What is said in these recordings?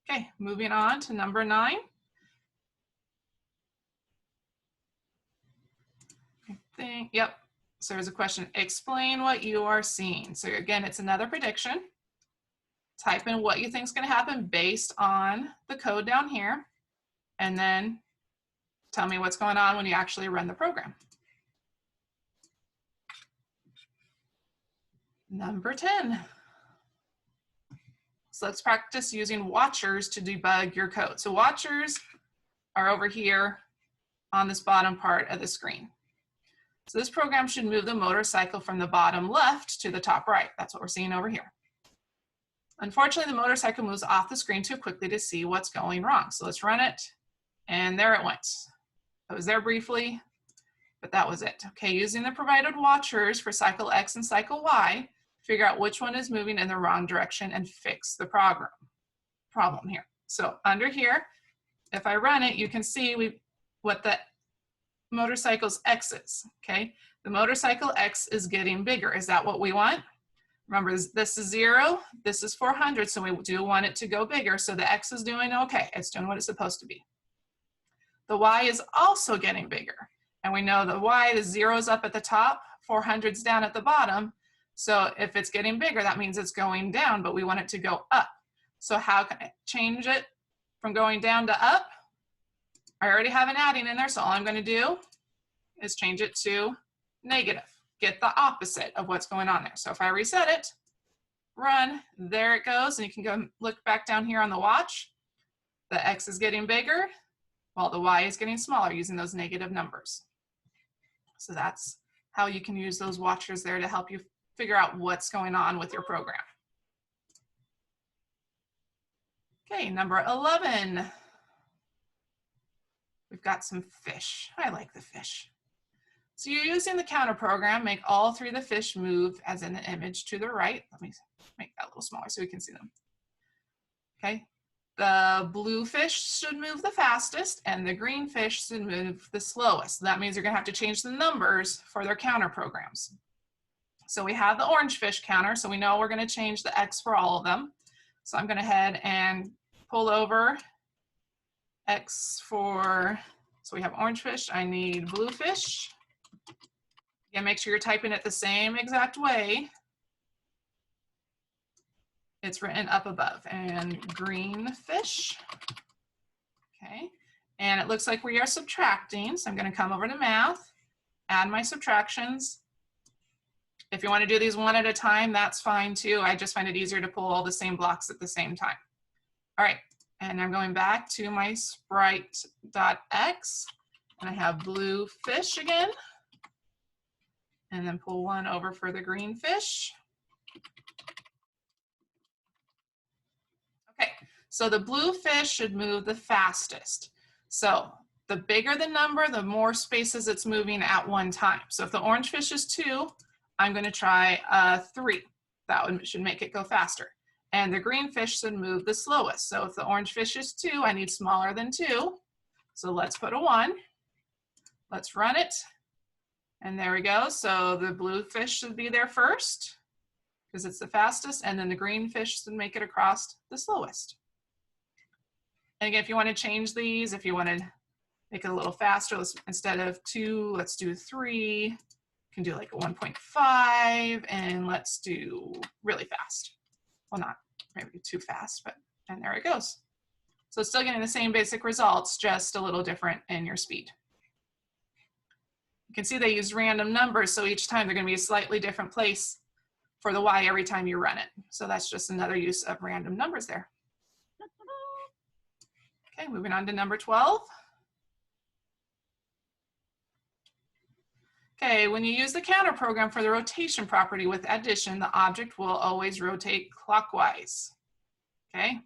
Okay, moving on to number 9. Yep. So there's a question, explain what you are seeing. So again, it's another prediction. Type in what you think is going to happen based on the code down here, and then tell me what's going on when you actually run the program. Number 10. So let's practice using watchers to debug your code. So watchers are over here on this bottom part of the screen. So this program should move the motorcycle from the bottom left to the top right. That's what we're seeing over here. Unfortunately, the motorcycle moves off the screen too quickly to see what's going wrong. So let's run it, and there it went. It was there briefly, but that was it. Okay, using the provided watchers for cycle X and cycle Y, figure out which one is moving in the wrong direction and fix the problem here. So under here, if I run it, you can see what the motorcycle's X is, okay? The motorcycle X is getting bigger. Is that what we want? Remember, this is 0, this is 400, so we do want it to go bigger. So the X is doing okay. It's doing what it's supposed to be. The Y is also getting bigger. And we know the Y, the 0 is up at the top, 400 is down at the bottom. So if it's getting bigger, that means it's going down, but we want it to go up. So how can I change it from going down to up? I already have an adding in there, so all I'm going to do is change it to negative. Get the opposite of what's going on there. So if I reset it, run, there it goes, and you can go look back down here on the watch. The X is getting bigger, while the Y is getting smaller using those negative numbers. So that's how you can use those watchers there to help you figure out what's going on with your program. Okay, number 11. We've got some fish. I like the fish. So you're using the counter program, make all 3 of the fish move as in the image to the right. Let me make that a little smaller so we can see them. Okay, the blue fish should move the fastest and the green fish should move the slowest. That means you're gonna have to change the numbers for their counter programs. So we have the orange fish counter, so we know we're gonna change the X for all of them. So I'm gonna head and pull over X for, so we have orange fish, I need blue fish. Again, make sure you're typing it the same exact way it's written up above. And green fish, okay. And it looks like we are subtracting, so I'm gonna come over to math, add my subtractions. If you wanna do these one at a time, that's fine too. I just find it easier to pull all the same blocks at the same time. All right, and I'm going back to my sprite.x, and I have blue fish again. And then pull one over for the green fish. Okay, so the blue fish should move the fastest. So the bigger the number, the more spaces it's moving at one time. So if the orange fish is 2, I'm going to try 3. That should make it go faster. And the green fish should move the slowest. So if the orange fish is 2, I need smaller than 2. So let's put a 1. Let's run it. And there we go. So the blue fish should be there first because it's the fastest, and then the green fish should make it across the slowest. And again, if you want to change these, if you want to make it a little faster, instead of 2, let's do 3. You can do like a 1.5, and let's do really fast. Well, not maybe too fast, but, and there it goes. So it's still getting the same basic results, just a little different in your speed. You can see they use random numbers, so each time they're going to be a slightly different place for the Y every time you run it. So that's just another use of random numbers there. Okay, moving on to number 12. Okay, when you use the counter program for the rotation property with addition, the object will always rotate clockwise. Okay,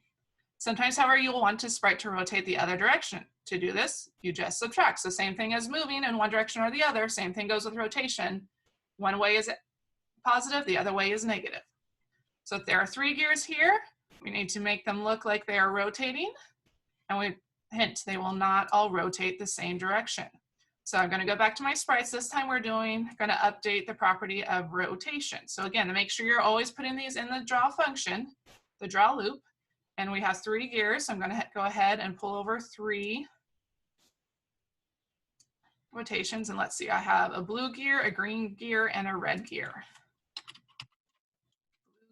sometimes, however, you'll want to sprite to rotate the other direction. To do this, you just subtract. So same thing as moving in one direction or the other, same thing goes with rotation. One way is positive, the other way is negative. So if there are 3 gears here, we need to make them look like they are rotating. And hint, they will not all rotate the same direction. So I'm going to go back to my sprites. This time we're going to update the property of rotation. So again, to make sure you're always putting these in the draw function, the draw loop, And we have 3 gears, so I'm going to go ahead and pull over 3 rotations. And let's see, I have a blue gear, a green gear, and a red gear.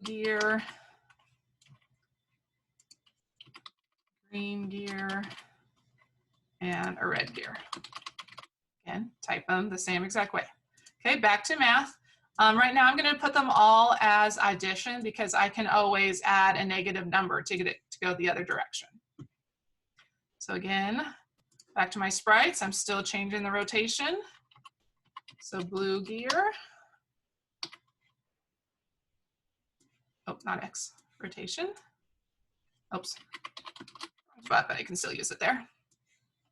Blue gear, green gear, and a red gear. Again, type them the same exact way. Okay, back to math. Right now I'm going to put them all as addition because I can always add a negative number to get it to go the other direction. So again, back to my sprites, I'm still changing the rotation. So blue gear. Oh, not X, rotation. Oops, but I can still use it there.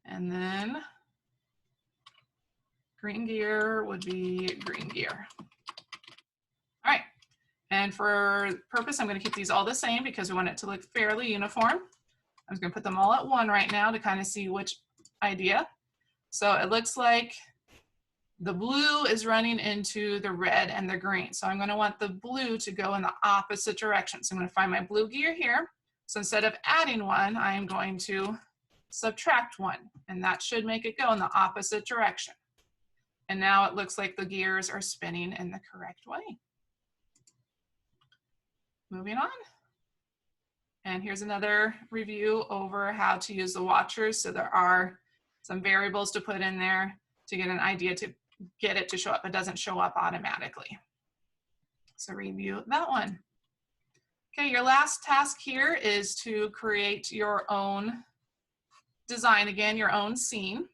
And then green gear would be green gear. All right, and for purpose, I'm going to keep these all the same because we want it to look fairly uniform. I'm just going to put them all at 1 right now to kind of see which idea. So it looks like the blue is running into the red and the green. So I'm going to want the blue to go in the opposite direction. So I'm going to find my blue gear here. So instead of adding 1, I am going to subtract 1, and that should make it go in the opposite direction. And now it looks like the gears are spinning in the correct way. Moving on. And here's another review over how to use the watchers. So there are some variables to put in there to get an idea to get it to show up. It doesn't show up automatically. So review that one. Okay, your last task here is to create your own design, again, your own scene.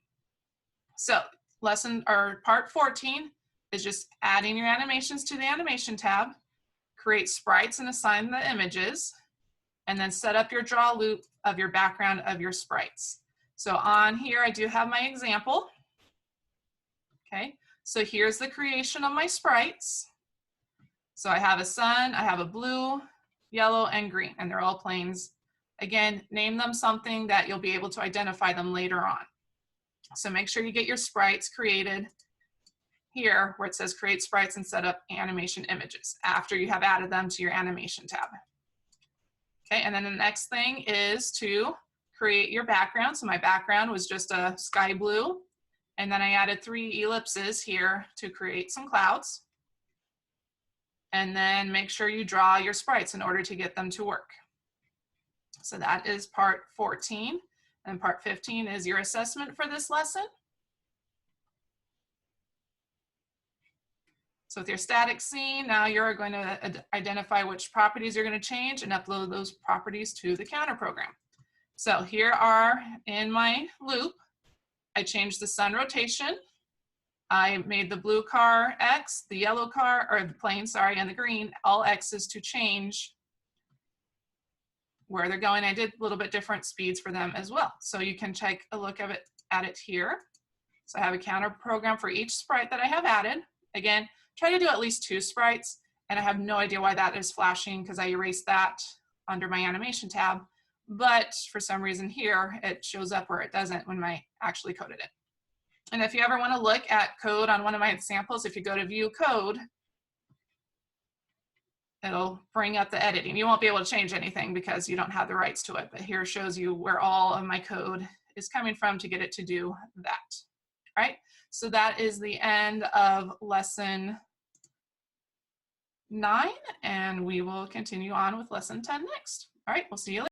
So part 14 is just adding your animations to the animation tab, create sprites and assign the images, and then set up your draw loop of your background of your sprites. So on here, I do have my example. Okay, so here's the creation of my sprites. So I have a sun, I have a blue, yellow, and green, and they're all planes. Again, name them something that you'll be able to identify them later on. So make sure you get your sprites created here where it says create sprites and set up animation images after you have added them to your animation tab. Okay, and then the next thing is to create your background. So my background was just a sky blue, and then I added 3 ellipses here to create some clouds. And then make sure you draw your sprites in order to get them to work. So that is part 14, and part 15 is your assessment for this lesson. So with your static scene, now you're going to identify which properties you're going to change and upload those properties to the counter program. So here are in my loop, I changed the sun rotation. I made the blue car X, the yellow car, or the plane, sorry, and the green, all X's to change where they're going. I did a little bit different speeds for them as well. So you can take a look at it here. So I have a counter program for each sprite that I have added. Again, try to do at least 2 sprites, and I have no idea why that is flashing because I erased that under my animation tab. But for some reason here, it shows up where it doesn't when I actually coded it. And if you ever want to look at code on one of my examples, if you go to view code, it'll bring up the editing. You won't be able to change anything because you don't have the rights to it, but here shows you where all of my code is coming from to get it to do that. All right, so that is the end of lesson 9, and we will continue on with lesson 10 next. All right, we'll see you later.